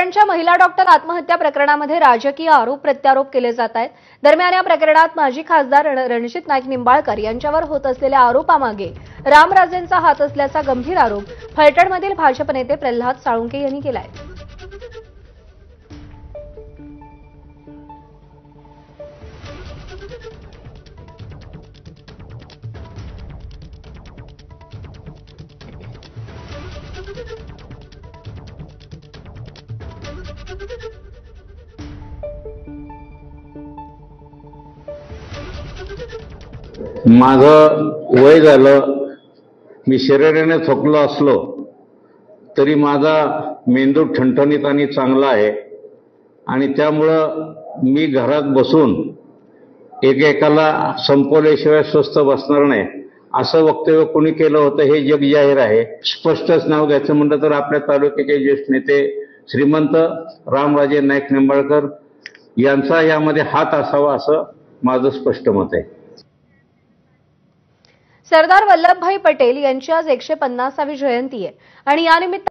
कराडच्या महिला डॉक्टर आत्महत्या प्रकरणामध्ये राजकीय आरोप प्रत्यारोप केले जात आहेत। दरम्यान या प्रकरणात माजी खासदार रणजित नाईक निंबाळकर यांच्यावर होत असलेल्या आरोपामागे रामराजेंचा हात असल्याचा गंभीर आरोप फलटणमधील भाजप नेते प्रल्हाद साळुंखे यांनी केला आहे। माझं वय झालं, मी शरीराने थकलो असलो तरी माझा मेंदू ठणठणीत आणि चांगला आहे आणि त्यामुळं मी घरात बसून एकेकाला संपवल्याशिवाय स्वस्थ बसणार नाही असं वक्तव्य कोणी केलं होतं हे जग जाहीर आहे। स्पष्टच नाव घ्यायचं म्हटलं तर आपल्या तालुक्याचे ज्येष्ठ नेते श्रीमंत रामराजे नाईक निंबाळकर यांचा यामध्ये हात असावा असं माझं स्पष्ट मत आहे। सरदार वल्लभभाई पटेल यांची आज 150वी जयंती आहे आणि यानिमित्त